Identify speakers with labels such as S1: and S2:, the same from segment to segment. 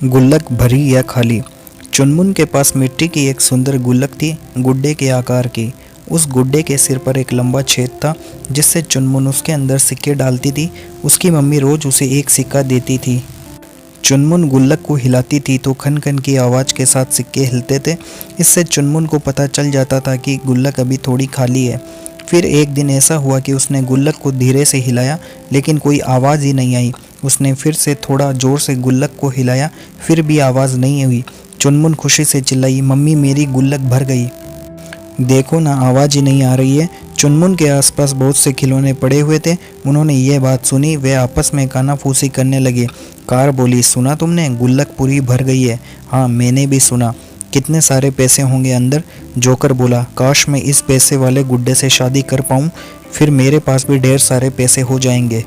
S1: गुल्लक भरी या खाली। चुनमुन के पास मिट्टी की एक सुंदर गुल्लक थी, गुड्डे के आकार की। उस गुड्डे के सिर पर एक लंबा छेद था जिससे चुनमुन उसके अंदर सिक्के डालती थी। उसकी मम्मी रोज उसे एक सिक्का देती थी। चुनमुन गुल्लक को हिलाती थी तो खन खन की आवाज़ के साथ सिक्के हिलते थे। इससे चुनमुन को पता चल जाता था कि गुल्लक अभी थोड़ी खाली है। फिर एक दिन ऐसा हुआ कि उसने गुल्लक को धीरे से हिलाया, लेकिन कोई आवाज़ ही नहीं आई। उसने फिर से थोड़ा ज़ोर से गुल्लक को हिलाया, फिर भी आवाज़ नहीं हुई। चुनमुन खुशी से चिल्लाई, मम्मी मेरी गुल्लक भर गई। देखो ना, आवाज़ ही नहीं आ रही है। चुनमुन के आसपास बहुत से खिलौने पड़े हुए थे। उन्होंने ये बात सुनी, वे आपस में कानाफूसी करने लगे। कार बोली, सुना तुमने, गुल्लक पूरी भर गई है। हाँ, मैंने भी सुना। कितने सारे पैसे होंगे अंदर? जोकर बोला, काश मैं इस पैसे वाले गुड्डे से शादी कर पाऊँ, फिर मेरे पास भी ढेर सारे पैसे हो जाएंगे।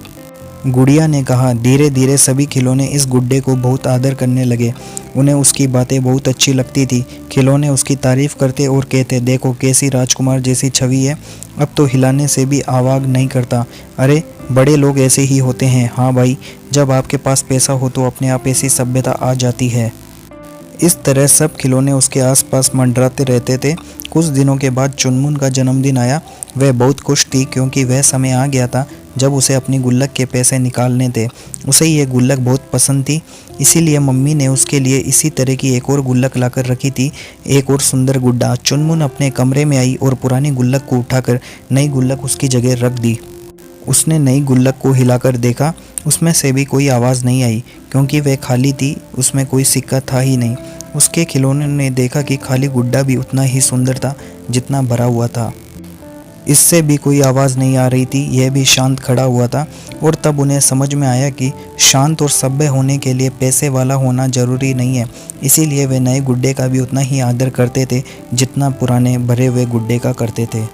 S1: गुड़िया ने कहा। धीरे धीरे सभी खिलौने इस गुड्डे को बहुत आदर करने लगे। उन्हें उसकी बातें बहुत अच्छी लगती थी। खिलौने उसकी तारीफ करते और कहते, देखो कैसी राजकुमार जैसी छवि है, अब तो हिलाने से भी आवाज़ नहीं करता। अरे बड़े लोग ऐसे ही होते हैं। हाँ भाई, जब आपके पास पैसा हो तो अपने आप ऐसी सभ्यता आ जाती है। इस तरह सब खिलौने उसके आसपास मंडराते रहते थे। कुछ दिनों के बाद चुनमुन का जन्मदिन आया। वह बहुत खुश थी क्योंकि वह समय आ गया था जब उसे अपनी गुल्लक के पैसे निकालने थे। उसे ये गुल्लक बहुत पसंद थी, इसीलिए मम्मी ने उसके लिए इसी तरह की एक और गुल्लक लाकर रखी थी, एक और सुंदर गुड्डा। चुनमुन अपने कमरे में आई और पुरानी गुल्लक को उठाकर नई गुल्लक उसकी जगह रख दी। उसने नई गुल्लक को हिलाकर देखा, उसमें से भी कोई आवाज़ नहीं आई क्योंकि वह खाली थी, उसमें कोई सिक्का था ही नहीं। उसके खिलौने ने देखा कि खाली गुड्डा भी उतना ही सुंदर था जितना भरा हुआ था। इससे भी कोई आवाज़ नहीं आ रही थी, यह भी शांत खड़ा हुआ था। और तब उन्हें समझ में आया कि शांत और सभ्य होने के लिए पैसे वाला होना ज़रूरी नहीं है। इसीलिए वे नए गुड्डे का भी उतना ही आदर करते थे जितना पुराने भरे हुए गुड्डे का करते थे।